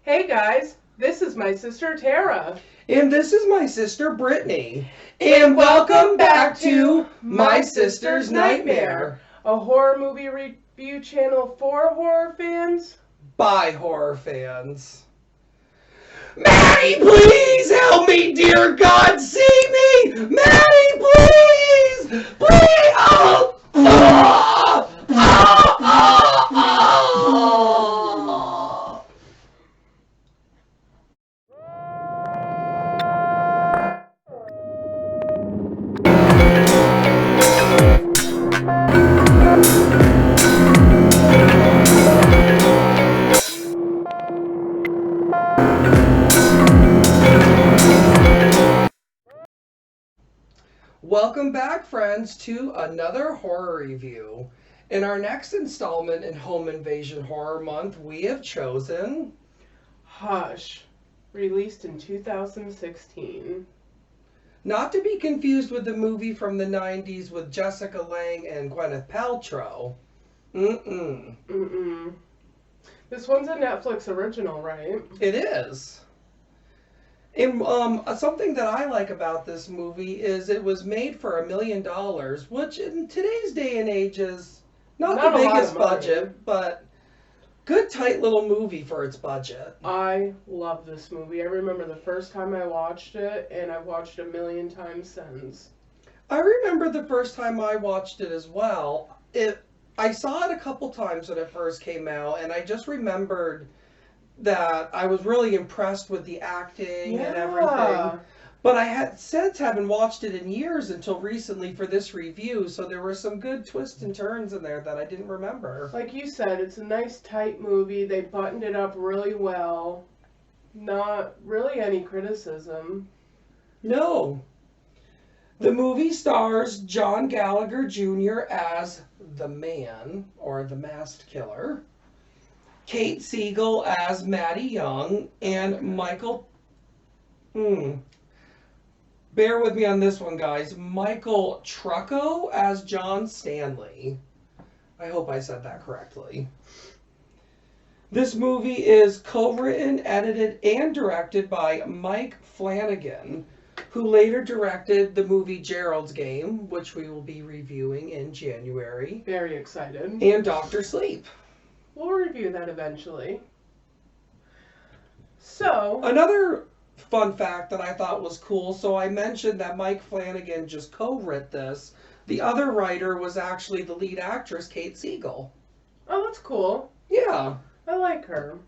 Hey guys, this is my sister Tara. And this is my sister Brittany. And welcome back to My Sister's Nightmare. A horror movie review channel for horror fans. By horror fans. Maddie, please help me, dear God, see me! Maddie, please! Please! Oh! Oh! Oh! Oh! Oh! Welcome back, friends, to another horror review. In our next installment in Home Invasion Horror Month, we have chosen Hush, released in 2016. not to be confused with the movie from the 90s with Jessica Lange and Gwyneth Paltrow. Mm-mm. This one's a Netflix original, right? It is. And something that I like about this movie is it was made for $1 million, which in today's day and age is not the biggest budget, but good tight little movie for its budget. I love this movie. I remember the first time I watched it, and I've watched it a million times since. I remember the first time I watched it as well. I saw it a couple times when it first came out, and I just remembered that I was really impressed with the acting and everything. But I had since haven't watched it in years until recently for this review, so there were some good twists and turns in there that I didn't remember. Like you said, it's a nice tight movie. They buttoned it up really well. Not really any criticism. No. The movie stars John Gallagher Jr. as the Man, or the Masked Killer, Kate Siegel as Maddie Young, and Michael... Bear with me on this one, guys. Michael Trucco as John Stanley. I hope I said that correctly. This movie is co-written, edited, and directed by Mike Flanagan, who later directed the movie Gerald's Game, which we will be reviewing in January. Very excited. And Dr. Sleep. We'll review that eventually. So, another fun fact that I thought was cool, so I mentioned that Mike Flanagan just co-wrote this. The other writer was actually the lead actress, Kate Siegel. Oh, that's cool. Yeah. I like her.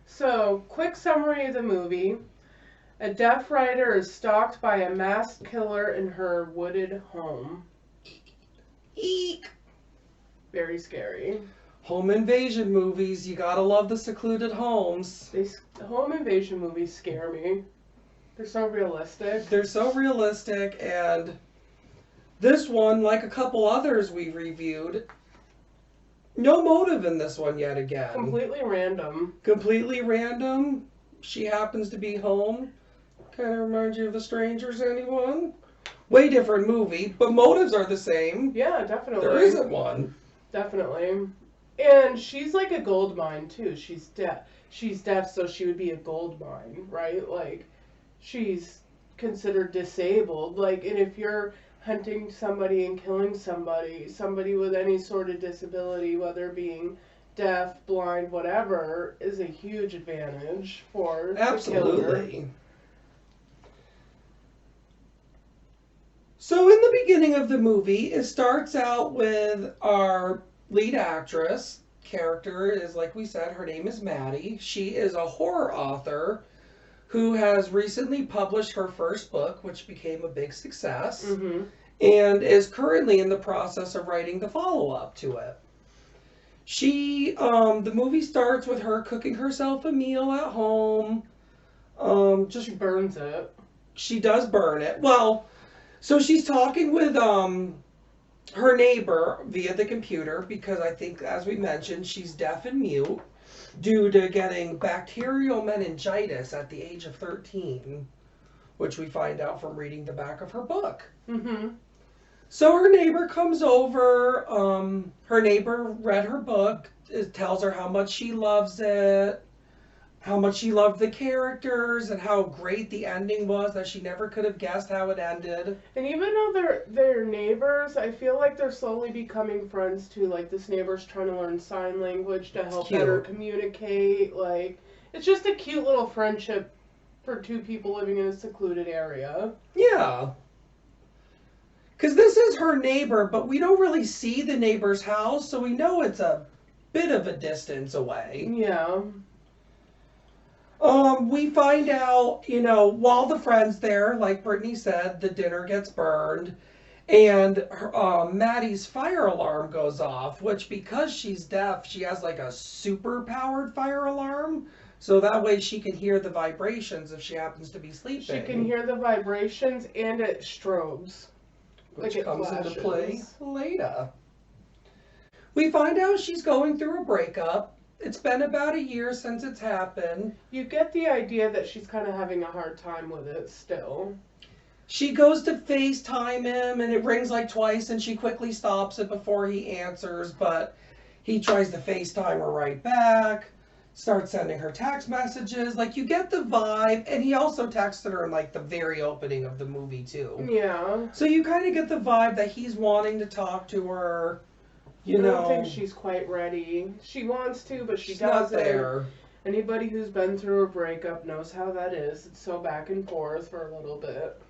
So, quick summary of the movie. A deaf writer is stalked by a masked killer in her wooded home. Eek. Very scary. Home invasion movies, you gotta love the secluded homes. Home invasion movies scare me. They're so realistic. They're so realistic, and this one, like a couple others we reviewed, no motive in this one yet again. Completely random. Completely random. She happens to be home. Kind of reminds you of The Strangers, anyone? Way different movie, but motives are the same. Yeah, definitely. There isn't one. Definitely. And she's like a gold mine, too. She's deaf. She's deaf, so she would be a gold mine, right? Like, she's considered disabled. Like, and if you're hunting somebody and killing somebody with any sort of disability, whether being deaf, blind, whatever, is a huge advantage for the killer. So in the beginning of the movie, it starts out with our lead actress. Character is, like we said, her name is Maddie. She is a horror author who has recently published her first book, which became a big success, and is currently in the process of writing the follow-up to it. The movie starts with her cooking herself a meal at home. She burns it. She does burn it. Well, so she's talking with her neighbor via the computer because I think, as we mentioned, she's deaf and mute due to getting bacterial meningitis at the age of 13, which we find out from reading the back of her book. So her neighbor comes over. Her neighbor read her book, tells her how much she loves it, how much she loved the characters and how great the ending was, that she never could have guessed how it ended. And even though they're neighbors, I feel like they're slowly becoming friends too. Like this neighbor's trying to learn sign language to help better communicate. Like it's just a cute little friendship for two people living in a secluded area. Yeah. Because this is her neighbor, but we don't really see the neighbor's house, so we know it's a bit of a distance away. Yeah. We find out, while the friend's there, like Brittany said, the dinner gets burned, and Maddie's fire alarm goes off, which because she's deaf, she has like a super powered fire alarm. So that way she can hear the vibrations if she happens to be sleeping. She can hear the vibrations and it strobes. Which comes into play later. We find out she's going through a breakup. It's been about a year since it's happened. You get the idea that she's kind of having a hard time with it still. She goes to FaceTime him and it rings like twice and she quickly stops it before he answers, but he tries to FaceTime her right back, starts sending her text messages. Like you get the vibe, and he also texted her in like the very opening of the movie too. Yeah. So you kind of get the vibe that he's wanting to talk to her. I don't think she's quite ready. She wants to, but she's doesn't. Not there. Anybody who's been through a breakup knows how that is. It's so back and forth for a little bit.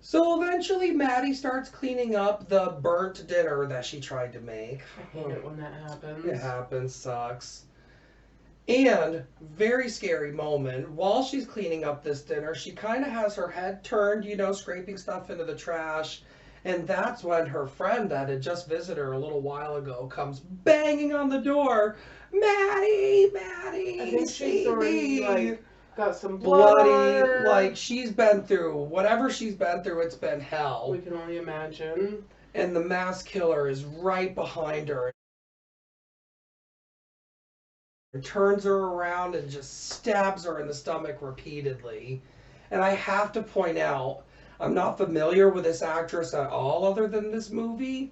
So eventually Maddie starts cleaning up the burnt dinner that she tried to make. I hate it when that happens. It happens, sucks. And, very scary moment, while she's cleaning up this dinner, she kind of has her head turned, scraping stuff into the trash. And that's when her friend that had just visited her a little while ago comes banging on the door. Maddie, Maddie, I think she's already, got some bloody, like she's been through, whatever she's been through, it's been hell. We can only imagine. And the mass killer is right behind her. Turns her around and just stabs her in the stomach repeatedly. And I have to point out, I'm not familiar with this actress at all other than this movie,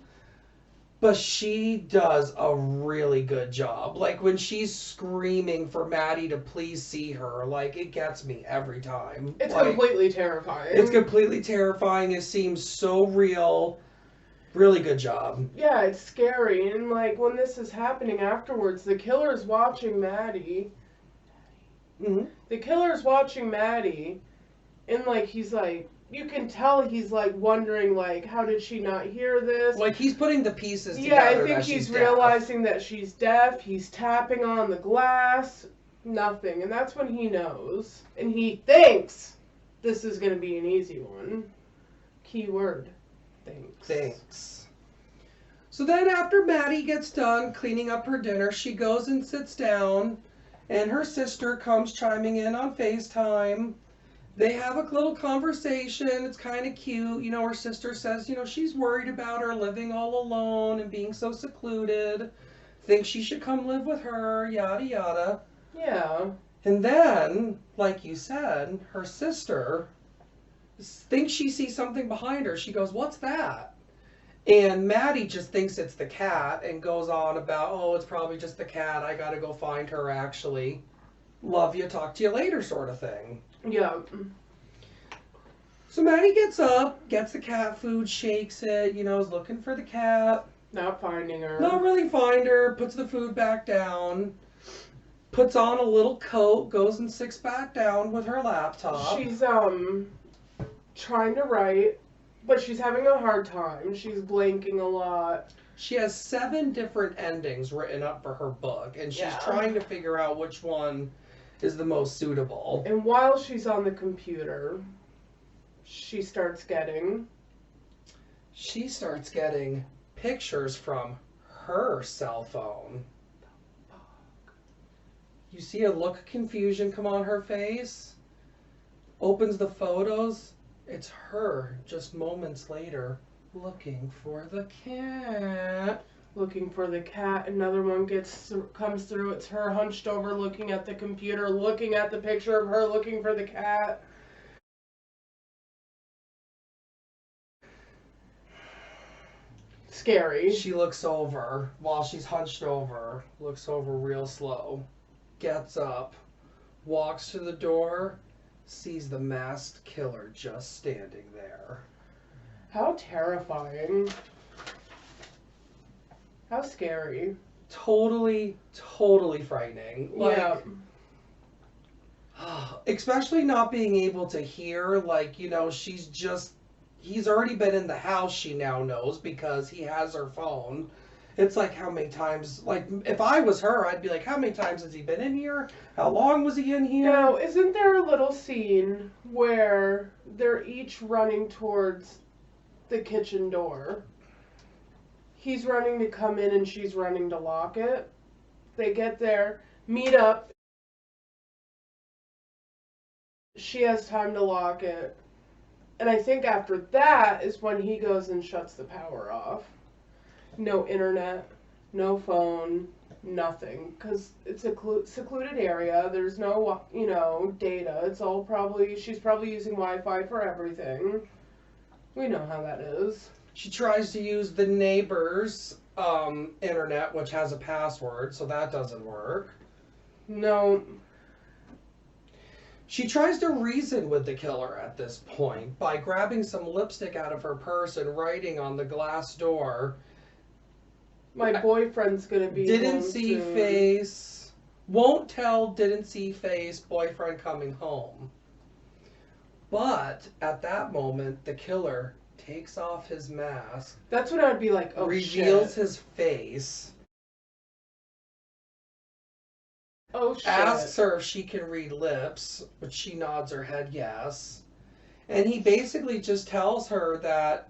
but she does a really good job. Like when she's screaming for Maddie to please see her, like it gets me every time. It's completely terrifying. It's completely terrifying. It seems so real. Really good job. Yeah, it's scary. And like when this is happening afterwards, the killer's watching Maddie. Mm-hmm. The killer's watching Maddie, and like he's like, you can tell he's like wondering like, how did she not hear this? Like he's putting the pieces together. Yeah, I think he's realizing that she's deaf. He's tapping on the glass. Nothing. And that's when he knows. And he thinks this is going to be an easy one. Keyword. Thanks. So then after Maddie gets done cleaning up her dinner, she goes and sits down, and her sister comes chiming in on FaceTime. They have a little conversation. It's kind of cute. Her sister says, she's worried about her living all alone and being so secluded. Thinks she should come live with her, yada yada. Yeah. And then, like you said, her sister thinks she sees something behind her. She goes, "What's that?" And Maddie just thinks it's the cat and goes on about, "Oh, it's probably just the cat. I gotta go find her, actually. Love you, talk to you later," sort of thing. Yeah. So Maddie gets up, gets the cat food, shakes it, is looking for the cat. Not finding her. Not really find her, puts the food back down, puts on a little coat, goes and sits back down with her laptop. She's, trying to write, but she's having a hard time. She's blanking a lot. She has 7 different endings written up for her book, and she's trying to figure out which one is the most suitable. And while she's on the computer, she starts getting pictures from her cell phone. You see a look of confusion come on her face. Opens the photos. It's her, just moments later, looking for the cat. Looking for the cat. Another one comes through. It's her hunched over, looking at the computer, looking at the picture of her, looking for the cat. Scary. She looks over while she's hunched over. Looks over real slow. gets up, walks to the door, sees the masked killer just standing there. How terrifying. How scary. Totally, totally frightening. Like, Yeah. especially not being able to hear, like, he's already been in the house, she now knows, because he has her phone. It's like, how many times, like, if I was her, I'd be like, how many times has he been in here? How long was he in here? Now, isn't there a little scene where they're each running towards the kitchen door? He's running to come in and she's running to lock it. They get there, meet up. She has time to lock it. And I think after that is when he goes and shuts the power off. No internet, no phone, nothing. Because it's a secluded area. There's no, data. It's all she's probably using Wi-Fi for everything. We know how that is. She tries to use the neighbor's internet, which has a password, so that doesn't work. No. She tries to reason with the killer at this point by grabbing some lipstick out of her purse and writing on the glass door, My boyfriend's gonna be didn't home see soon. face, won't tell, didn't see face, boyfriend coming home. But at that moment, the killer takes off his mask, That's when I'd be like, oh reveals shit. his face, Oh shit. asks her if she can read lips, which she nods her head yes. And he basically just tells her that,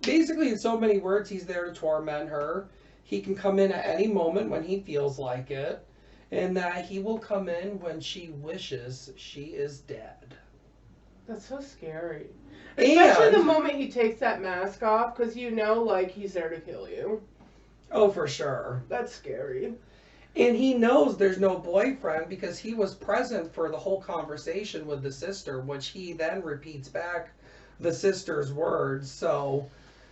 basically in so many words, he's there to torment her. He can come in at any moment when he feels like it, and that he will come in when she wishes she is dead. That's so scary. Especially And, the moment he takes that mask off, because like, he's there to kill you. oh, for sure. That's scary. And he knows there's no boyfriend because he was present for the whole conversation with the sister, which he then repeats back the sister's words. So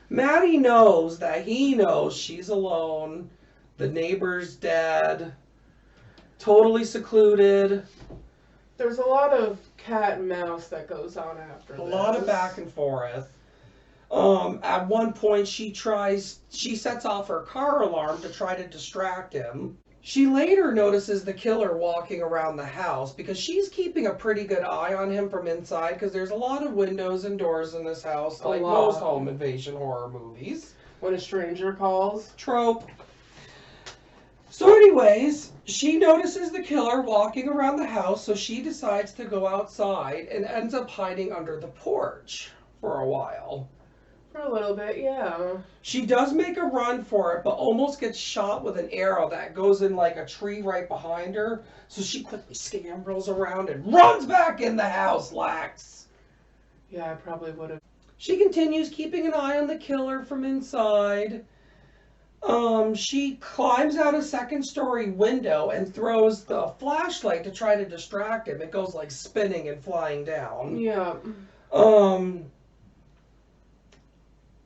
Maddie knows that he knows she's alone, the neighbor's dead, totally secluded. There's a lot of cat and mouse that goes on after A this. lot of back and forth. At one point, she sets off her car alarm to try to distract him. She later notices the killer walking around the house because she's keeping a pretty good eye on him from inside because there's a lot of windows and doors in this house, like most home invasion horror movies. When a stranger calls. Trope. So anyways, she notices the killer walking around the house, so she decides to go outside and ends up hiding under the porch for a while. For a little bit, yeah. She does make a run for it, but almost gets shot with an arrow that goes in like a tree right behind her. So she quickly scambles around and runs back in the house, Lax. Yeah, I probably would have. She continues keeping an eye on the killer from inside. She climbs out a second-story window and throws the flashlight to try to distract him. It goes like spinning and flying down. Yeah.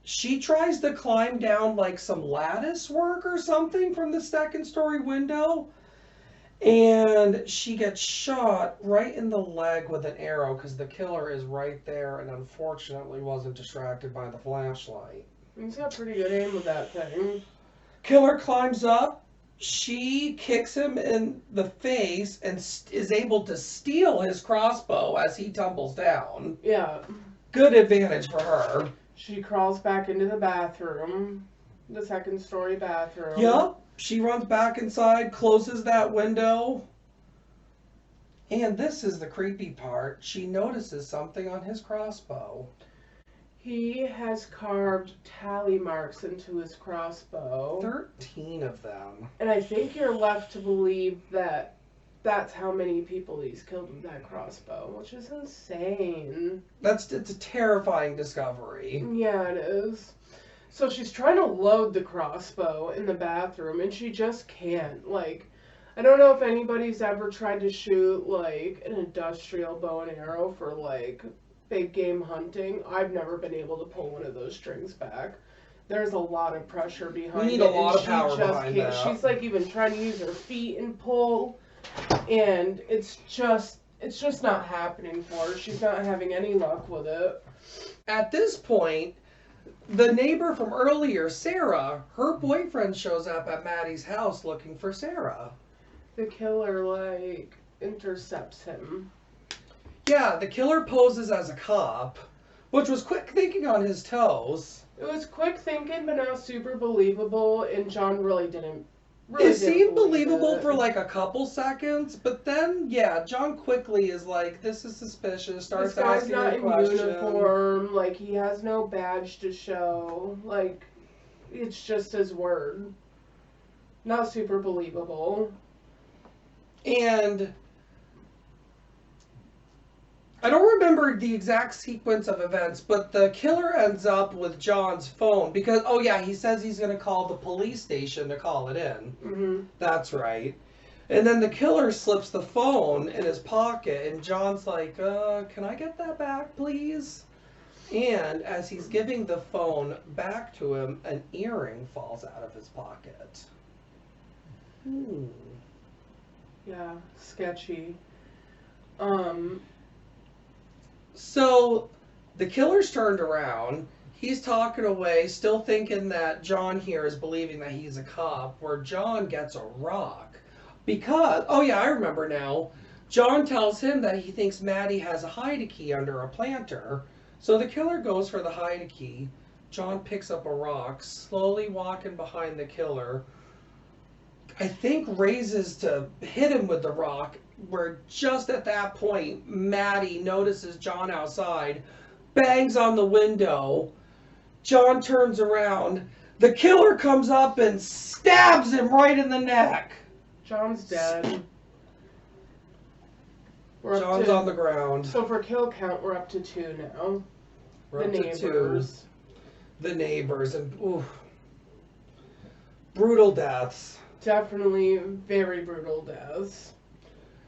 She tries to climb down like some lattice work or something from the second-story window, and she gets shot right in the leg with an arrow because the killer is right there and unfortunately wasn't distracted by the flashlight. He's got pretty good aim with that thing. Killer climbs up. She kicks him in the face and is able to steal his crossbow as he tumbles down. Yeah. Good advantage for her. She crawls back into the bathroom. The second-story bathroom. Yep. She runs back inside, closes that window. And this is the creepy part. She notices something on his crossbow. He has carved tally marks into his crossbow. 13 of them. And I think you're left to believe that that's how many people he's killed with that crossbow, which is insane. It's a terrifying discovery. Yeah, it is. So she's trying to load the crossbow in the bathroom, and she just can't. Like, I don't know if anybody's ever tried to shoot, like, an industrial bow and arrow for, like, big game hunting. I've never been able to pull one of those strings back. there's a lot of pressure behind We need it. a lot And of power she just behind can't. that. She's like even trying to use her feet and pull, and it's just not happening for her. She's not having any luck with it. At this point, the neighbor from earlier, Sarah, her boyfriend shows up at Maddie's house looking for Sarah. The killer like intercepts him. Yeah, the killer poses as a cop, which was quick thinking on his toes. It was quick thinking, but not super believable, and John really didn't. It seemed believe believable it. for like a couple seconds, but then, yeah, John quickly is like, this is suspicious, starts This guy's asking not a in question. uniform. Like he has no badge to show. Like it's just his word. Not super believable. And I don't remember the exact sequence of events, but the killer ends up with John's phone because, oh yeah, he says he's going to call the police station to call it in. Mm-hmm. That's right. And then the killer slips the phone in his pocket, and John's like, can I get that back, please? And as he's giving the phone back to him, an earring falls out of his pocket. Yeah, sketchy. So the killer's turned around. He's talking away, still thinking that John here is believing that he's a cop, where John gets a rock. Because, oh yeah, I remember now. John tells him that he thinks Maddie has a hide-a-key under a planter. So the killer goes for the hide-a-key. John picks up a rock, slowly walking behind the killer. I think raises to hit him with the rock, where just at that point, Maddie notices John outside, bangs on the window. John turns around. The killer comes up and stabs him right in the neck. John's dead. John's on the ground. So for kill count, we're up to 2 now. We're the up to neighbors. 2. The neighbors. And ooh, brutal deaths. Definitely very brutal deaths.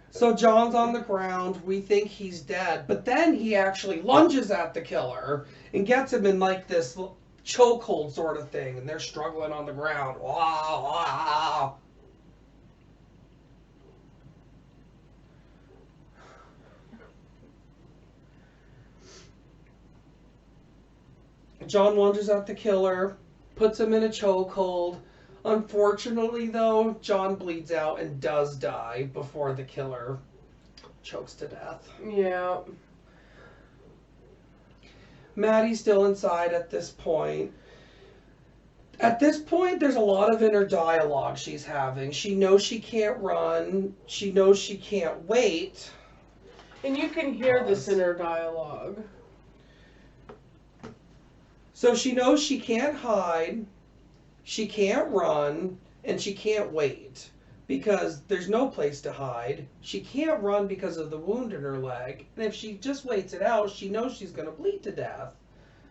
So John's on the ground. We think he's dead. But then he actually lunges at the killer and gets him in like this chokehold sort of thing. And they're struggling on the ground. Wow, wow. John lunges at the killer, puts him in a chokehold. Unfortunately, though, John bleeds out and does die before the killer chokes to death. Yeah. Maddie's still inside at this point. At this point, there's a lot of inner dialogue she's having. She knows she can't run. She knows she can't wait. And you can hear this inner dialogue. So she knows she can't hide, she can't run, and she can't wait. Because there's no place to hide. She can't run because of the wound in her leg. And if she just waits it out, she knows she's going to bleed to death.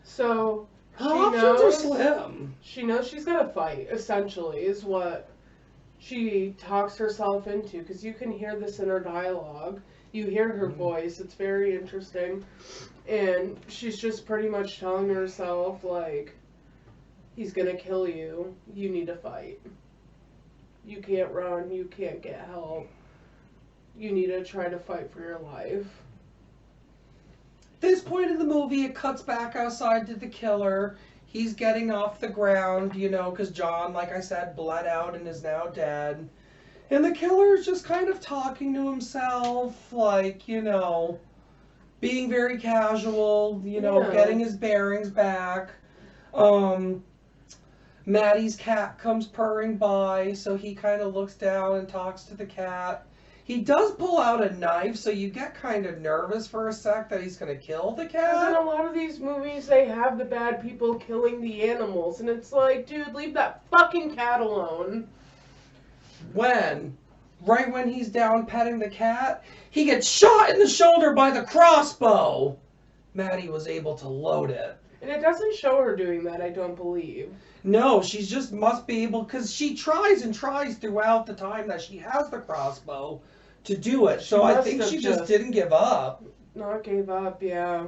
So her options are slim. She knows she's going to fight, essentially, is what she talks herself into. Because you can hear this inner dialogue. You hear her voice. It's very interesting. And she's just pretty much telling herself, like, he's going to kill you. You need to fight. You can't run. You can't get help. You need to try to fight for your life. At this point in the movie, it cuts back outside to the killer. He's getting off the ground, you know, because John, like I said, bled out and is now dead. And the killer's just kind of talking to himself, like, you know, being very casual, you know, getting his bearings back. Maddie's cat comes purring by, so he kind of looks down and talks to the cat. He does pull out a knife, so you get kind of nervous for a sec that he's going to kill the cat. Because in a lot of these movies, they have the bad people killing the animals, and it's like, dude, leave that fucking cat alone. Right when he's down petting the cat, he gets shot in the shoulder by the crossbow. Maddie was able to load it. And it doesn't show her doing that, I don't believe. No, she just must be able, because she tries and tries throughout the time that she has the crossbow to do it. So I think she just didn't give up. Not gave up, yeah.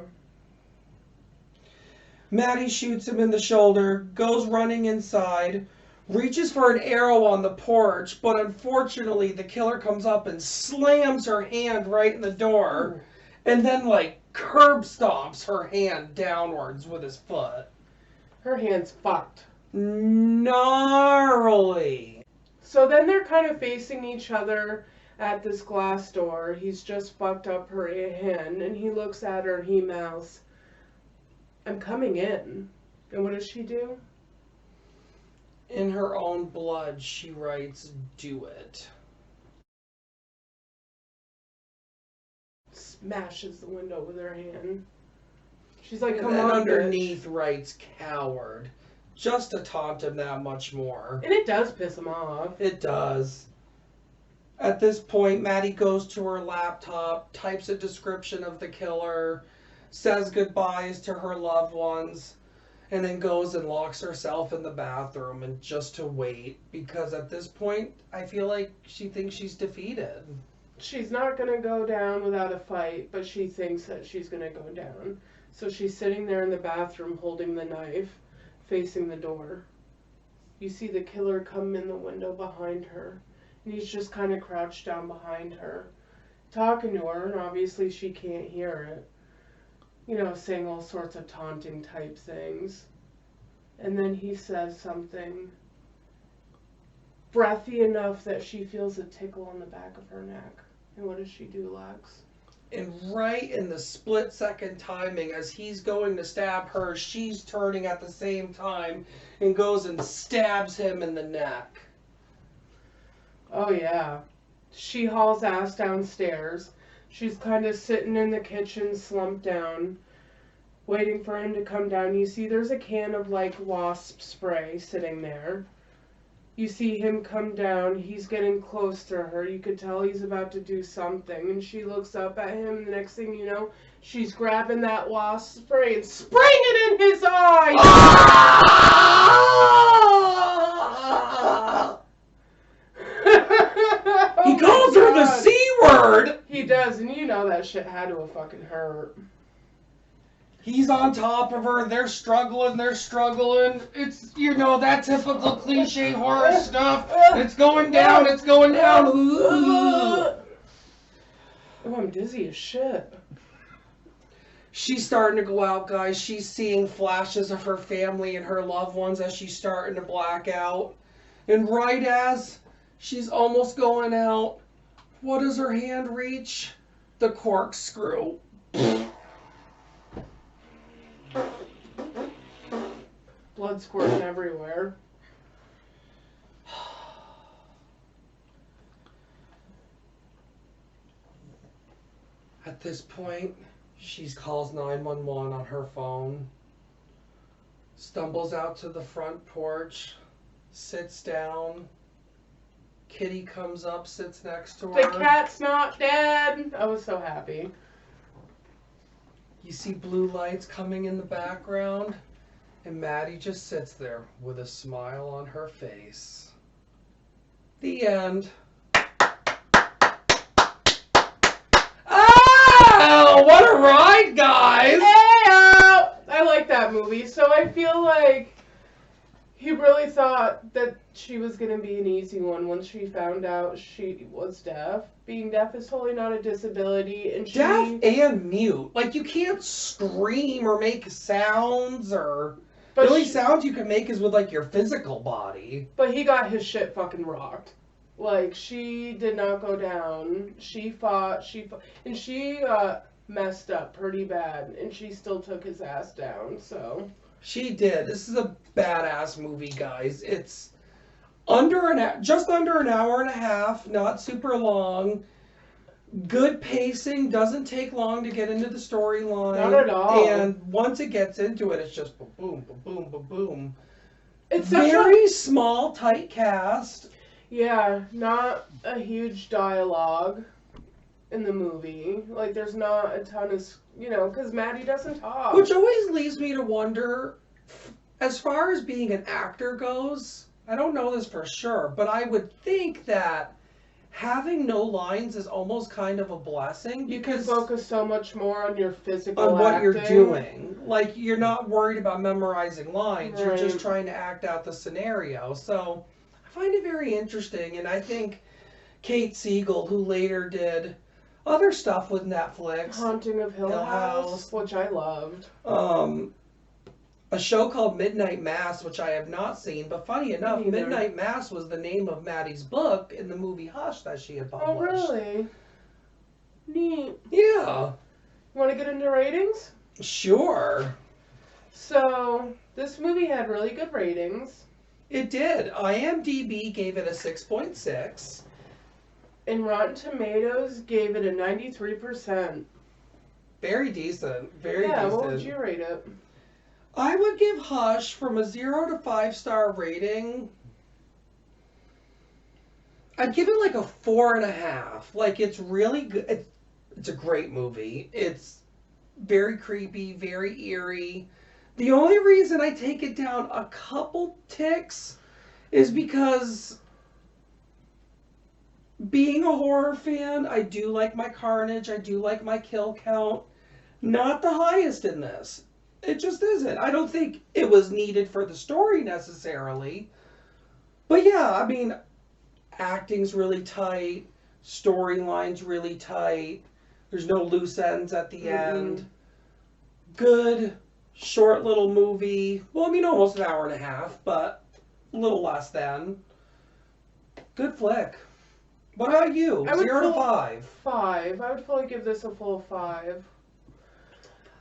Maddie shoots him in the shoulder, goes running inside, reaches for an arrow on the porch, but unfortunately the killer comes up and slams her hand right in the door, and then like curb stomps her hand downwards with his foot. Her hand's fucked. Gnarly. So then they're kind of facing each other at this glass door. He's just fucked up her hand, and he looks at her and he mouths, "I'm coming in." And what does she do? In her own blood, she writes, "Do it." Smashes the window with her hand. She's like, "Come And then on, underneath bitch." writes, "Coward." Just to taunt him that much more. And it does piss him off. It does. At this point, Maddie goes to her laptop, types a description of the killer, says goodbyes to her loved ones, and then goes and locks herself in the bathroom and just to wait, because at this point, I feel like she thinks she's defeated. She's not going to go down without a fight, but she thinks that she's going to go down. So she's sitting there in the bathroom holding the knife, facing the door. You see the killer come in the window behind her, and he's just kind of crouched down behind her, talking to her, and obviously she can't hear it. You know, saying all sorts of taunting type things. And then he says something breathy enough that she feels a tickle on the back of her neck. And what does she do, Lex? And right in the split-second timing, as he's going to stab her, she's turning at the same time and goes and stabs him in the neck. Oh, yeah. She hauls ass downstairs. She's kind of sitting in the kitchen, slumped down, waiting for him to come down. You see there's a can of, like, wasp spray sitting there. You see him come down. He's getting close to her. You could tell he's about to do something. And she looks up at him. And the next thing you know, she's grabbing that wasp spray and spraying it in his eye. He calls her the C word. He does. And you know that shit had to have fucking hurt. He's on top of her. They're struggling. It's, you know, that typical cliche horror stuff. It's going down. Ooh. Oh, I'm dizzy as shit. She's starting to go out, guys. She's seeing flashes of her family and her loved ones as she's starting to black out. And right as she's almost going out, what does her hand reach? The corkscrew. Blood squirting everywhere. At this point, she calls 911 on her phone, stumbles out to the front porch, sits down. Kitty comes up, sits next to her. The cat's not dead. I was so happy. You see blue lights coming in the background, and Maddie just sits there with a smile on her face. The end. Oh, what a ride, guys! I like that movie, so I feel like he really thought that she was going to be an easy one once she found out she was deaf. Being deaf is totally not a disability, and she... Deaf and mute. Like, you can't scream or make sounds, or... But the only sounds you can make is with, like, your physical body. But he got his shit fucking rocked. Like, she did not go down. She fought, and she messed up pretty bad, and she still took his ass down, so... She did. This is a badass movie, guys. It's just under an hour and a half, not super long. Good pacing, doesn't take long to get into the storyline. Not at all. And once it gets into it, it's just boom, boom, boom, boom. It's very small, tight cast. Yeah, not a huge dialogue in the movie. Like, there's not a ton of, because Maddie doesn't talk. Which always leaves me to wonder, as far as being an actor goes, I don't know this for sure, but I would think that having no lines is almost kind of a blessing You can because focus so much more on your physical on what you're acting. doing. Like, you're not worried about memorizing lines. You're just Right. trying to act out the scenario. So I find it very interesting, and I think Kate Siegel, who later did other stuff with Netflix, Haunting of Hill Hill House, House. which I loved. A show called Midnight Mass, which I have not seen, but funny enough, Me neither. Midnight Mass was the name of Maddie's book in the movie Hush that she had Oh, published. really? Neat. Yeah, Want to get into ratings? sure. So, this movie had really good ratings. It did. IMDb gave it a 6.6. And Rotten Tomatoes gave it a 93%. Very decent. Very Yeah, decent. what would you rate it? I would give Hush from a 0 to 5-star rating. I'd give it like a 4.5. Like, it's really good. It's a great movie. It's very creepy, very eerie. The only reason I take it down a couple ticks is because being a horror fan, I do like my carnage, I do like my kill count. Not the highest in this. It just isn't. I don't think it was needed for the story necessarily. But yeah, I mean, acting's really tight, storyline's really tight. There's no loose ends at the end. Good, short little movie. Well, I mean, almost an hour and a half, but a little less than. Good flick. What about you? 0 to 5. 5. I would fully give this a full 5.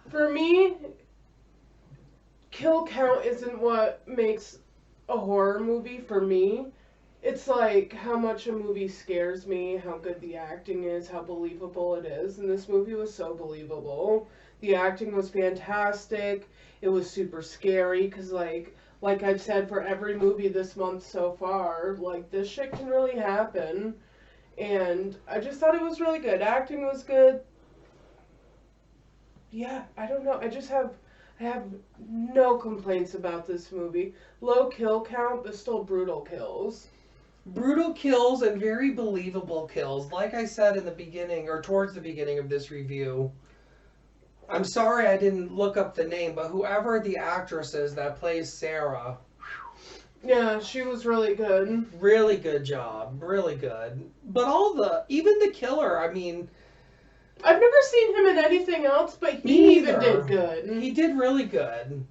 For me, kill count isn't what makes a horror movie for me. It's like how much a movie scares me, how good the acting is, how believable it is. And this movie was so believable. The acting was fantastic. It was super scary because, like I've said for every movie this month so far, like, this shit can really happen. And I just thought it was really good. Acting was good. Yeah, I don't know. I have no complaints about this movie. Low kill count, but still brutal kills. Brutal kills and very believable kills. Like I said in the beginning, or towards the beginning of this review, I'm sorry I didn't look up the name, but whoever the actress is that plays Sarah, Yeah, she was really good. really good job. Really good. But even the killer, I mean, I've never seen him in anything else, but Me he even neither. did good. he did really good.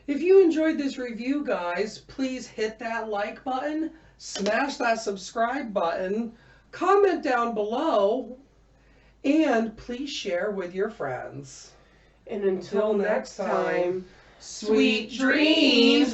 If you enjoyed this review, guys, please hit that like button, smash that subscribe button, comment down below, and please share with your friends. And until next time, sweet dreams.